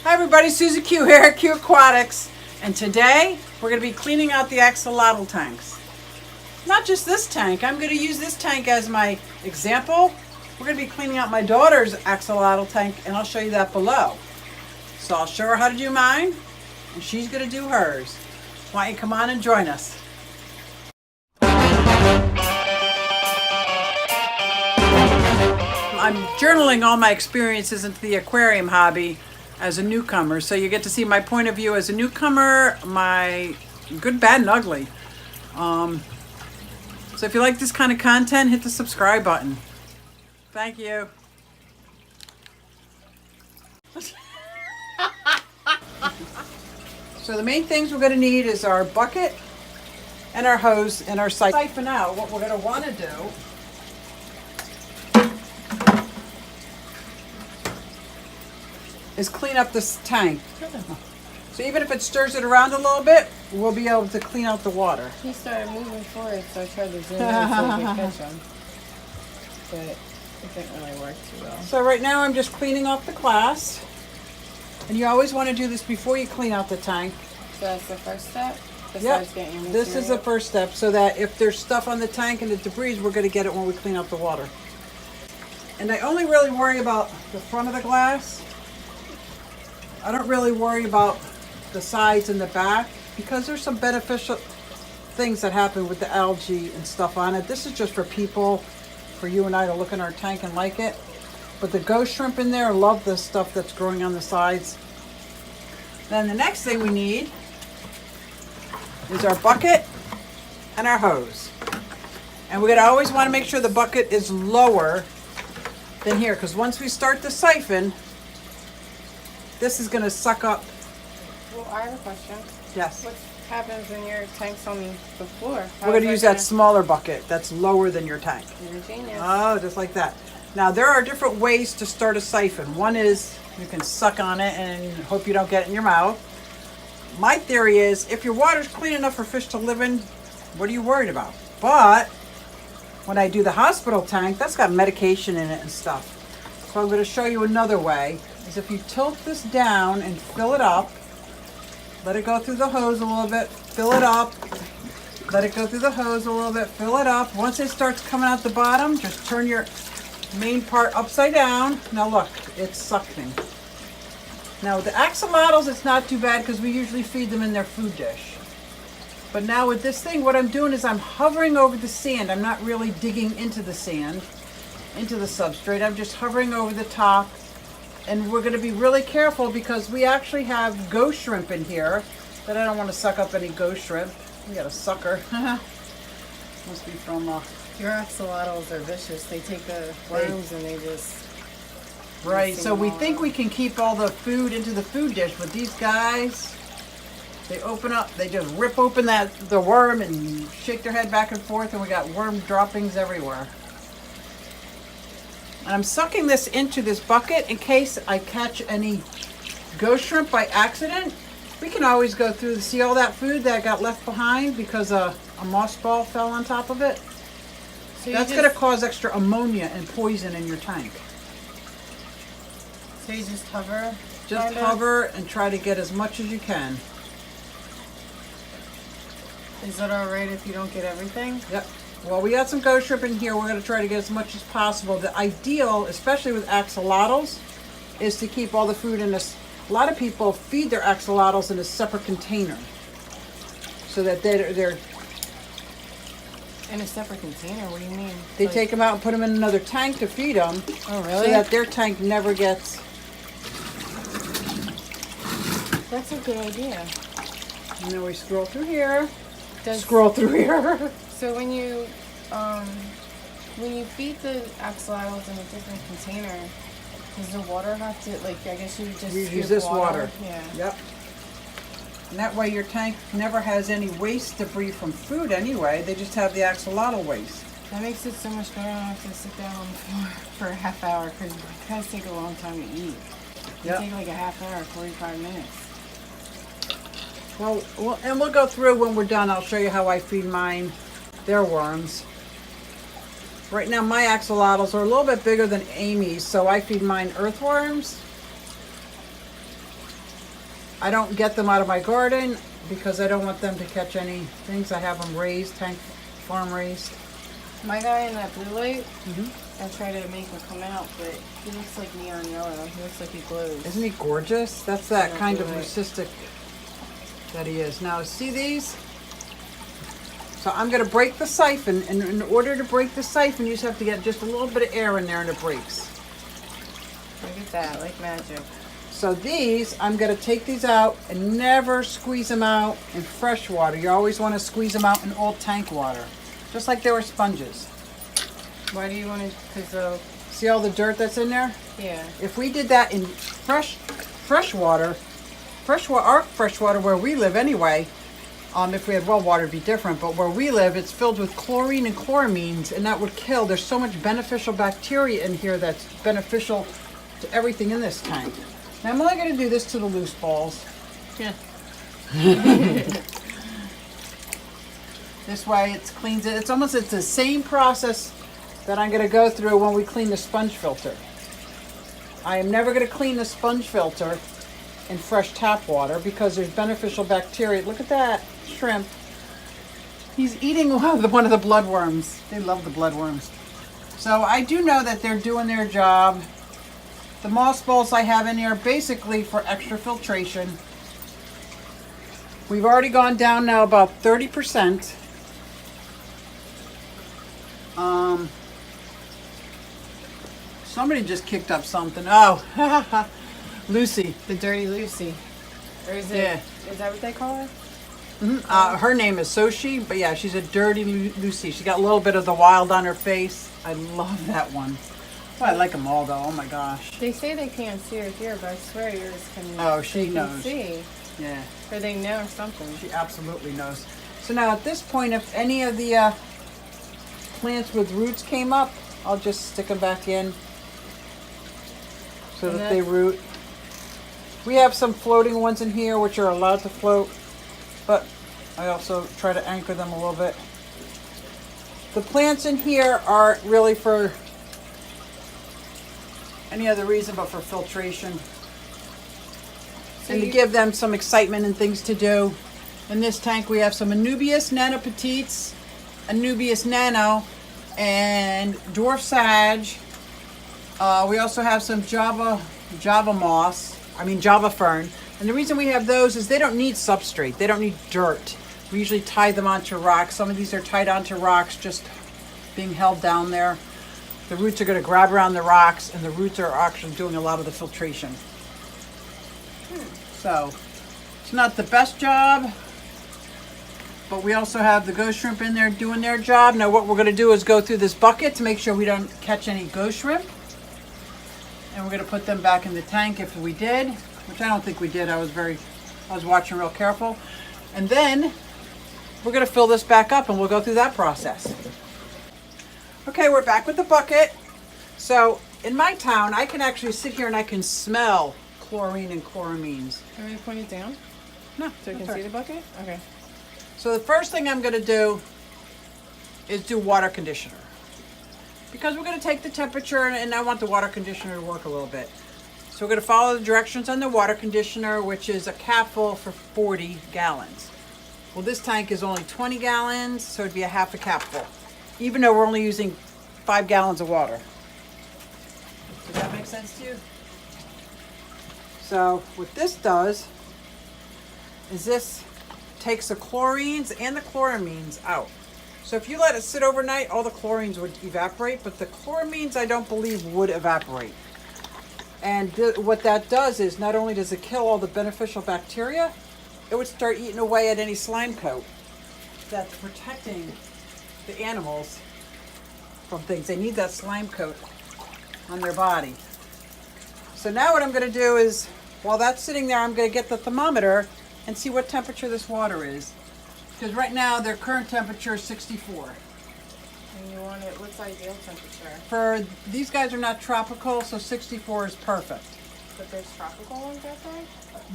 Hi everybody, Susie Q here at Q Aquatics, and today we're going to be cleaning out the axolotl tanks. Not just this tank, I'm going to use this tank as my example. We're going to be cleaning out my daughter's axolotl tank, and I'll show you that below. So I'll show her how to do mine, and she's going to do hers. Why don't you come on and join us? I'm journaling all my experiences into the aquarium hobby as a newcomer, so you get to see my point of view as a newcomer, my good, bad, and ugly. So if you like this kind of content, hit the subscribe button. Thank you. So the main things we're going to need is our bucket and our hose and our siphon out. What we're going to want to do is clean up this tank. So even if it stirs it around a little bit, we'll be able to clean out the water. He started moving forward, so I tried to zoom in so I could catch him. But it didn't really work too well. So right now I'm just cleaning off the glass. And you always want to do this before you clean out the tank. So that's the first step? Yep. This is the first step, so that if there's stuff on the tank and the debris, we're going to get it when we clean out the water. And I only really worry about the front of the glass. I don't really worry about the sides and the back because there's some beneficial things that happen with the algae and stuff on it. This is just for people, for you and I to look in our tank and like it. But the ghost shrimp in there love the stuff that's growing on the sides. Then the next thing we need is our bucket and our hose. And we're going to always want to make sure the bucket is lower than here, because once we start the siphon, this is going to suck up. Well, I have a question. Yes. What happens when your tank's on the floor? We're going to use that smaller bucket that's lower than your tank. You're a genius. Oh, just like that. Now, there are different ways to start a siphon. One is you can suck on it and hope you don't get it in your mouth. My theory is if your water's clean enough for fish to live in, what are you worried about? But when I do the hospital tank, that's got medication in it and stuff. So I'm going to show you another way. Is if you tilt this down and fill it up, let it go through the hose a little bit, fill it up, let it go through the hose a little bit, fill it up. Once it starts coming out the bottom, just turn your main part upside down. Now look, it's sucking. Now with the axolotls, it's not too bad because we usually feed them in their food dish. But now with this thing, what I'm doing is I'm hovering over the sand. I'm not really digging into the sand, into the substrate. I'm just hovering over the top. And we're going to be really careful because we actually have ghost shrimp in here. But I don't want to suck up any ghost shrimp. We got a sucker. Must be from... Your axolotls are vicious. They take the worms and they just... Right, so we think we can keep all the food into the food dish, but these guys, they open up, they just rip open the worm and shake their head back and forth, and we got worm droppings everywhere. And I'm sucking this into this bucket in case I catch any ghost shrimp by accident. We can always go through to see all that food that got left behind because a moss ball fell on top of it. So that's going to cause extra ammonia and poison in your tank. So you just hover? Just hover and try to get as much as you can. Is it alright if you don't get everything? Yep. Well, we got some ghost shrimp in here. We're going to try to get as much as possible. The ideal, especially with axolotls, is to keep all the food in this. A lot of people feed their axolotls in a separate container so that they're in a separate container? What do you mean? They take them out and put them in another tank to feed them. Oh, really? So that their tank never gets... That's a good idea. And then we scroll through here. Scroll through here. So when you feed the axolotls in a different container, does the water have to, like, I guess you would just use this water. Yeah. Yep. And that way your tank never has any waste debris from food anyway. They just have the axolotl waste. That makes it so much better. I don't have to sit down on the floor for a half hour because it does take a long time to eat. It take like a half hour, 45 minutes. Well, we'll go through when we're done. I'll show you how I feed mine their worms. Right now my axolotls are a little bit bigger than Amy's, so I feed mine earthworms. I don't get them out of my garden because I don't want them to catch any things. I have them raised, tank farm raised. My guy in that blue light, I try to make him come out, but he looks like neon yellow. He looks like he glows. Isn't he gorgeous? That's that Yeah, kind of blue light. leucistic that he is. Now, see these? So I'm going to break the siphon, and in order to break the siphon, you just have to get just a little bit of air in there and it breaks. Look at that, like magic. So these, I'm going to take these out and never squeeze them out in fresh water. You always want to squeeze them out in old tank water, just like they were sponges. Why do you want to? Because See all the dirt that's in there? yeah. If we did that in fresh water, our fresh water where we live anyway, if we had well water it'd be different, but where we live it's filled with chlorine and chloramines, and that would kill. There's so much beneficial bacteria in here that's beneficial to everything in this tank. Now I'm only going to do this to the loose balls. Yeah. This way it cleans it. It's the same process that I'm going to go through when we clean the sponge filter. I am never going to clean the sponge filter in fresh tap water because there's beneficial bacteria. Look at that shrimp. He's eating one of the bloodworms. They love the bloodworms. So I do know that they're doing their job. The mothballs I have in here are basically for extra filtration. We've already gone down now about 30%. Somebody just kicked up something. Oh, Lucy. The Dirty Lucy. Or is it? Yeah. Is that what they call her? Her name is Soshi, but yeah, she's a dirty Lucy. She got a little bit of the wild on her face. I love that one. Oh, I like them all though. Oh my gosh. They say they can't see or hear, but I swear yours can. Oh, she they can knows. see, Yeah, or they know something. she absolutely knows. So now at this point, if any of the plants with roots came up, I'll just stick them back in so And that they root. We have some floating ones in here which are allowed to float, but I also try to anchor them a little bit. The plants in here aren't really for any other reason but for filtration. And to give them some excitement and things to do. In this tank we have some Anubias nanopetites, Anubias nano, and dwarf sage. We also have some Java fern. And the reason we have those is they don't need substrate. They don't need dirt. We usually tie them onto rocks. Some of these are tied onto rocks, just being held down there. The roots are going to grab around the rocks, and the roots are actually doing a lot of the filtration. So, it's not the best job, but we also have the ghost shrimp in there doing their job. Now what we're going to do is go through this bucket to make sure we don't catch any ghost shrimp. And we're going to put them back in the tank if we did, which I don't think we did. I was watching real careful. And then we're going to fill this back up and we'll go through that process. Okay, we're back with the bucket. So in my town, I can actually sit here and I can smell chlorine and chloramines. Can we point it down No, so I can see the bucket? Okay. So the first thing I'm going to do is do water conditioner. Because we're going to take the temperature and I want the water conditioner to work a little bit. So we're going to follow the directions on the water conditioner, which is a capful for 40 gallons. Well, this tank is only 20 gallons, so it'd be a half a capful, even though we're only using 5 gallons of water. Does that make sense to you? So what this does is this takes the chlorines and the chloramines out. So if you let it sit overnight, all the chlorines would evaporate, but the chloramines I don't believe would evaporate. And what that does is not only does it kill all the beneficial bacteria, it would start eating away at any slime coat that's protecting the animals from things. They need that slime coat on their body. So now what I'm going to do is, while that's sitting there, I'm going to get the thermometer and see what temperature this water is. Because right now their current temperature is 64. And you want it, what's the ideal temperature? For these guys are not tropical, so 64 is perfect. But there's tropical ones out there?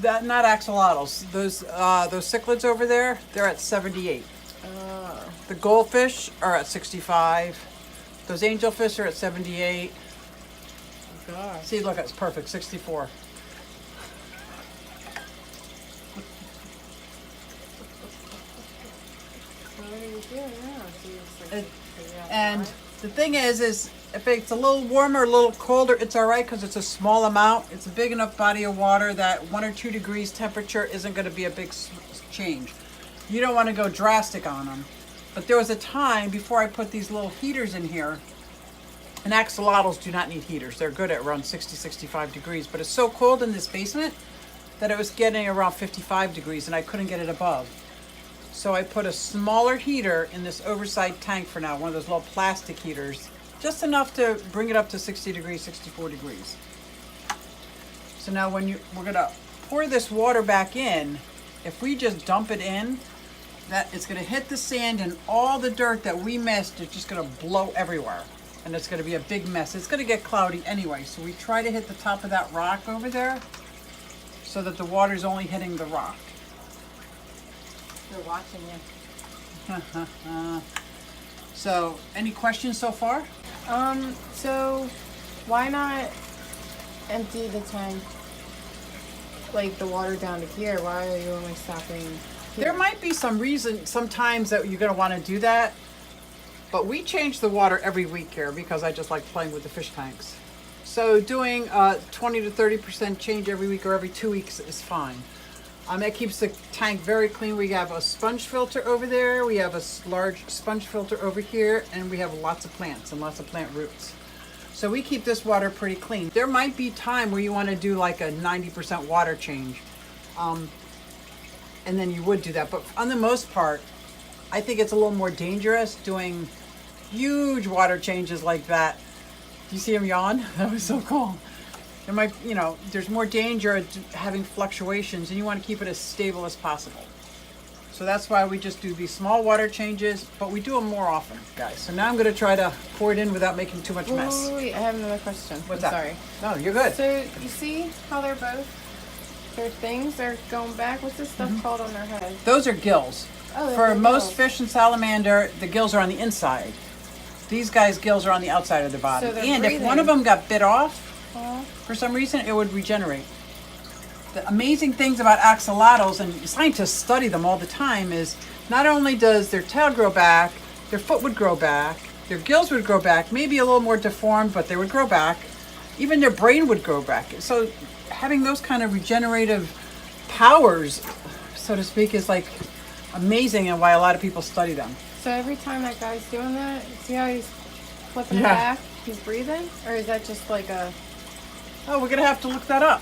That, not axolotls. Those cichlids over there, they're at 78. The goldfish are at 65. Those angelfish are at 78. Oh gosh. See, look, it's perfect, 64. And the thing is if it's a little warmer, a little colder, it's all right because it's a small amount. It's a big enough body of water that 1 or 2 degrees temperature isn't going to be a big change. You don't want to go drastic on them. But there was a time before I put these little heaters in here, and axolotls do not need heaters. They're good at around 60, 65 degrees, but it's so cold in this basement that it was getting around 55 degrees and I couldn't get it above. So I put a smaller heater in this oversized tank for now, one of those little plastic heaters, just enough to bring it up to 60 degrees, 64 degrees. So now we're gonna pour this water back in, if we just dump it in, that it's gonna hit the sand and all the dirt that we missed is just gonna blow everywhere. And it's gonna be a big mess. It's gonna get cloudy anyway, so we try to hit the top of that rock over there so that the water's only hitting the rock. They're watching you. So, any questions so far? So why not empty the tank, like the water down to here? Why are you only stopping here? There might be some reason sometimes that you're gonna wanna do that, but we change the water every week here because I just like playing with the fish tanks. So doing 20 to 30% change every week or every 2 weeks is fine. That keeps the tank very clean. We have a sponge filter over there. We have a large sponge filter over here, and we have lots of plants and lots of plant roots. So we keep this water pretty clean. There might be time where you want to do like a 90% water change. And then you would do that. But on the most part, I think it's a little more dangerous doing huge water changes like that. Do you see him yawn? That was so cool. There might, there's more danger of having fluctuations, and you want to keep it as stable as possible. So that's why we just do these small water changes, but we do them more often, guys. So now I'm going to try to pour it in without making too much mess. Wait, I have another question. What's that? Sorry. No, you're good. So you see how they're both, their things are going back? What's this stuff called on their head? Those are gills. Oh, For they're most gills. fish and salamander, the gills are on the inside. These guys' gills are on the outside of their body. So they're and if breathing. one of them got bit off, Huh? for some reason, it would regenerate. The amazing things about axolotls, and scientists study them all the time, is not only does their tail grow back, their foot would grow back, their gills would grow back, maybe a little more deformed, but they would grow back. Even their brain would grow back. So having those kind of regenerative powers, so to speak, is like amazing, and why a lot of people study them. So every time that guy's doing that, see how he's flipping it Yeah. back? He's breathing? Or is that just like a... Oh, we're gonna have to look that up.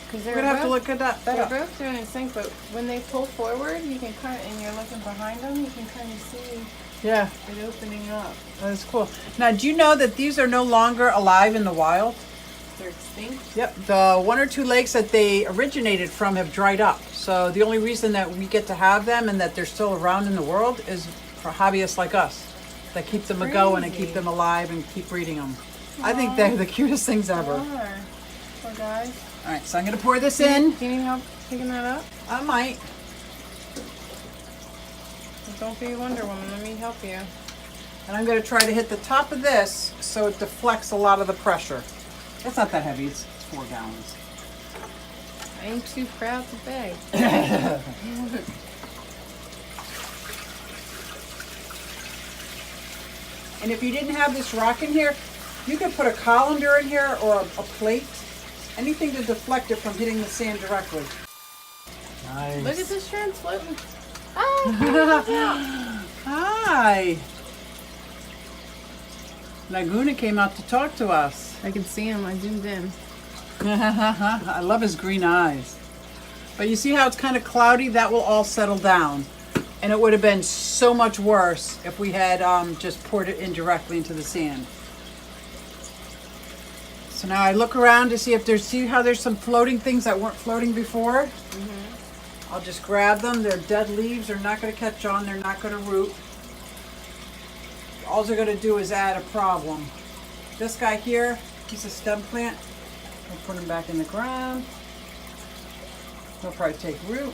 Because We're gonna have to look at that They're up. both doing it in sync, but when they pull forward, you can kind of, and you're looking behind them, you can kind of see Yeah, it opening up. that's cool. Now, do you know that these are no longer alive in the wild? They're extinct. Yep, the 1 or 2 lakes that they originated from have dried up. So the only reason that we get to have them and that they're still around in the world is for hobbyists like us that keep them going and keep Crazy. them alive and keep breeding them. I think they're the cutest things ever. Poor guys. All right, so I'm gonna pour this in. Do you need help picking that up? I might. Well, don't be Wonder Woman. Let me help you. And I'm gonna try to hit the top of this so it deflects a lot of the pressure. It's not that heavy, it's 4 gallons. I ain't too proud to beg. And if you didn't have this rock in here, you could put a colander in here or a plate, anything to deflect it from hitting the sand directly. Nice. Look at the shrimp floating. Ah, Hi. Laguna came out to talk to us. I can see him. I zoomed in. I love his green eyes. But you see how it's kind of cloudy? That will all settle down. And it would have been so much worse if we had just poured it in directly into the sand. So now I look around to see if see how there's some floating things that weren't floating before? Mm-hmm. I'll just grab them. They're dead leaves. They're not going to catch on. They're not going to root. All they're going to do is add a problem. This guy here, he's a stem plant. We'll put him back in the ground. He'll probably take root.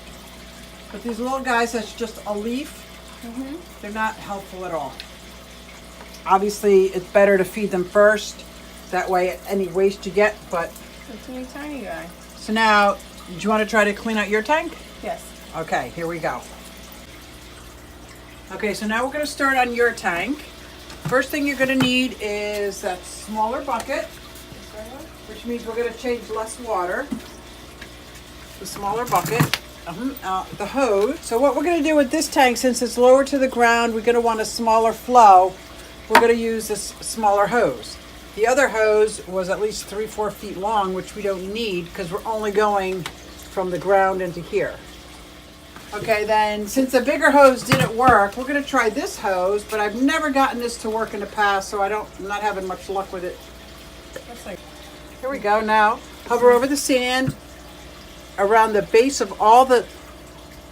But these little guys, that's just a leaf. Mm-hmm. They're not helpful at all. Obviously, it's better to feed them first. That way, any waste you get, but... It's a tiny guy. So now, do you want to try to clean out your tank? Yes. Okay, here we go. Okay, so now we're going to start on your tank. First thing you're going to need is that smaller bucket, which means we're going to change less water. The smaller bucket, the hose. So what we're going to do with this tank, since it's lower to the ground, we're going to want a smaller flow. We're going to use this smaller hose. The other hose was at least 3-4 feet long, which we don't need because we're only going from the ground into here. Okay, then since the bigger hose didn't work, we're going to try this hose, but I've never gotten this to work in the past, so I'm not having much luck with it. Here we go. Now hover over the sand. Around the base of all the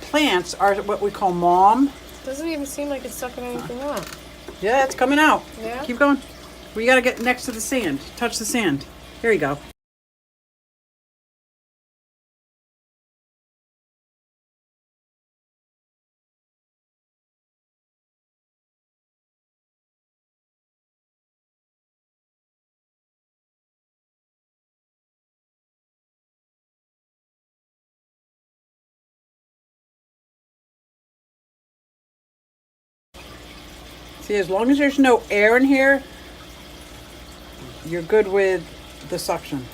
plants are what we call mom. Doesn't even seem like it's sucking anything up. Yeah, it's coming out. Yeah? Keep going. We got to get next to the sand. Touch the sand. Here you go. See, as long as there's no air in here, you're good with the suction.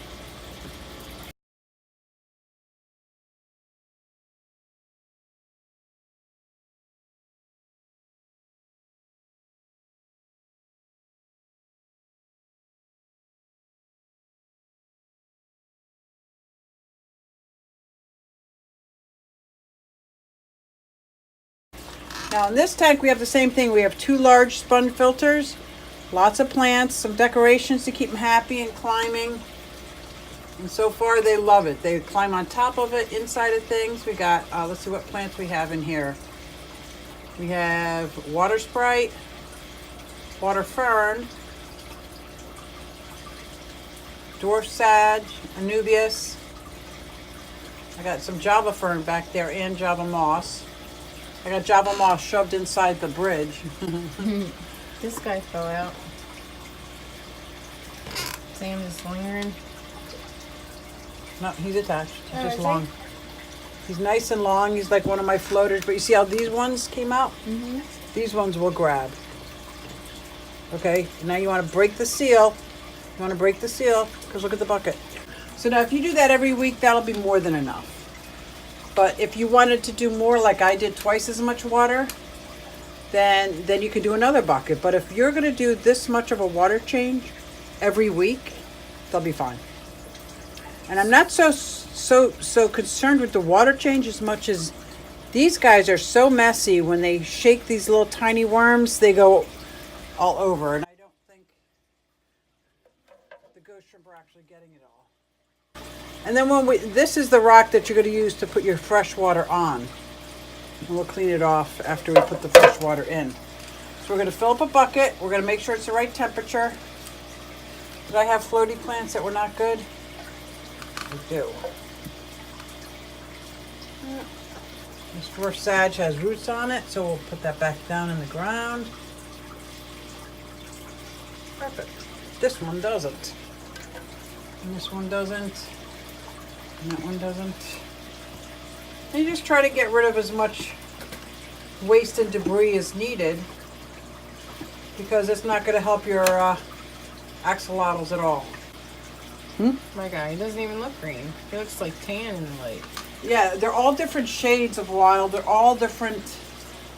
Now in this tank we have the same thing. We have 2 large sponge filters, lots of plants, some decorations to keep them happy and climbing. And so far they love it. They climb on top of it, inside of things. We got, let's see what plants we have in here. We have water sprite, water fern, dwarf sage, anubias. I got some java fern back there and java moss. I got java moss shoved inside the bridge. This guy fell out. Sam is lingering. No, he's attached. He's Oh, just is he? long. He's nice and long. He's like one of my floaters. But you see how these ones came out? Mm-hmm. These ones will grab. Okay, now you want to break the seal. You want to break the seal because look at the bucket. So now if you do that every week, that'll be more than enough. But if you wanted to do more, like I did, twice as much water, then you could do another bucket. But if you're going to do this much of a water change every week, they'll be fine. And I'm not so concerned with the water change as much as these guys are so messy. When they shake these little tiny worms, they go all over. And I don't think the ghost shrimp are actually getting it all. And then this is the rock that you're going to use to put your fresh water on. And we'll clean it off after we put the fresh water in. So we're going to fill up a bucket. We're going to make sure it's the right temperature. Did I have floaty plants that were not good? I do. This dwarf sage has roots on it, so we'll put that back down in the ground. Perfect. This one doesn't. And this one doesn't. And that one doesn't. And you just try to get rid of as much waste and debris as needed, because it's not going to help your axolotls at all. My guy, he doesn't even look green. He looks like tan in the light. Yeah, they're all different shades of wild. They're all different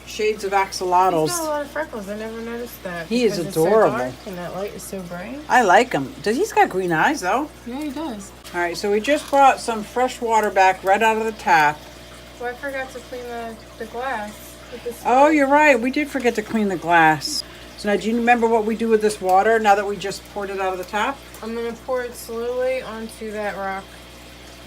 shades of axolotls. He's got a lot of freckles. I never noticed that. He is because adorable. It's so dark and that light is so bright. I like him. He's got green eyes though. Yeah, he does. All right, so we just brought some fresh water back right out of the tap. Well, I forgot to clean the glass with this. Oh, you're right. We did forget to clean the glass. So now, do you remember what we do with this water now that we just poured it out of the tap? I'm going to pour it slowly onto that rock.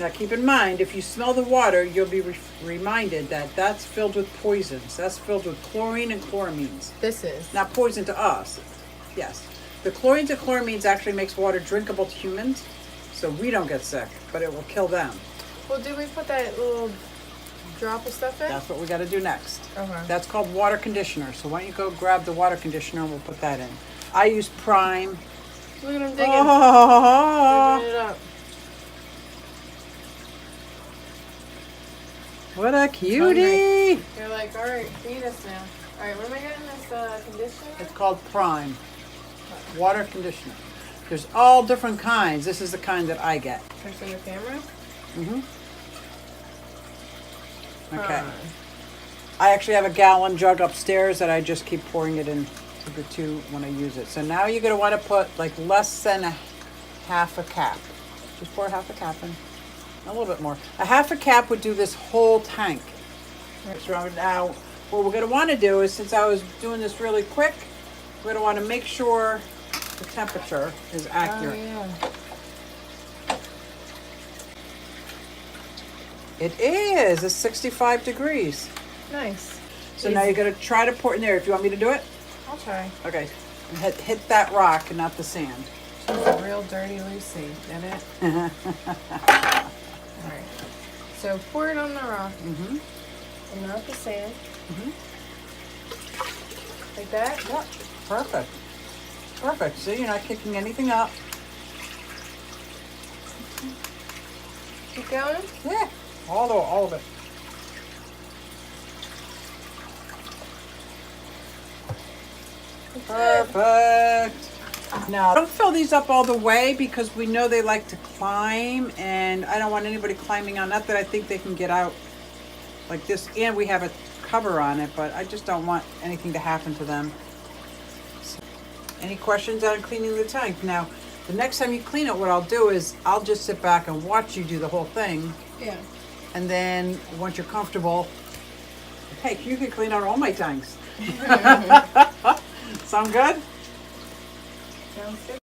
Now, keep in mind, if you smell the water, you'll be reminded that that's filled with poisons. That's filled with chlorine and chloramines. This is. Not poison to us. Yes. The chlorine and chloramines actually makes water drinkable to humans, so we don't get sick, but it will kill them. Well, did we put that little drop of stuff in? That's what we got to do next. Okay. That's called water conditioner. So why don't you go grab the water conditioner and we'll put that in. I use Prime. Look at him digging. Oh, Digging it up. what a cutie. You're like, all right, feed us now. Alright, where am I getting this conditioner? It's called Prime water conditioner. There's all different kinds. This is the kind that I get. Can I show the camera? Okay. I actually have a gallon jug upstairs that I just keep pouring it in the two when I use it. So now you're going to want to put like less than a half a cap. Just pour half a cap in. A little bit more. A half a cap would do this whole tank. Right. So now what we're going to want to do is, since I was doing this really quick, we're going to want to make sure the temperature is accurate. Oh, yeah. It is. It's 65 degrees. Nice. So now you're going to try to pour it in there. If you want me to do it? I'll try. Okay. And hit that rock and not the sand. She's a real dirty Lucy, get it? Alright. So pour it on the rock. And not the sand. Like that? Yep. Perfect. Perfect. See, you're not kicking anything up. Keep going? Yeah. All of it. Perfect. Now, don't fill these up all the way because we know they like to climb, and I don't want anybody climbing on. Not that I think they can get out like this, and we have a cover on it, but I just don't want anything to happen to them. So, any questions on cleaning the tank? Now, the next time you clean it, what I'll do is I'll just sit back and watch you do the whole thing. Yeah. And then once you're comfortable, hey, you can clean out all my tanks. Sound good? Sounds good.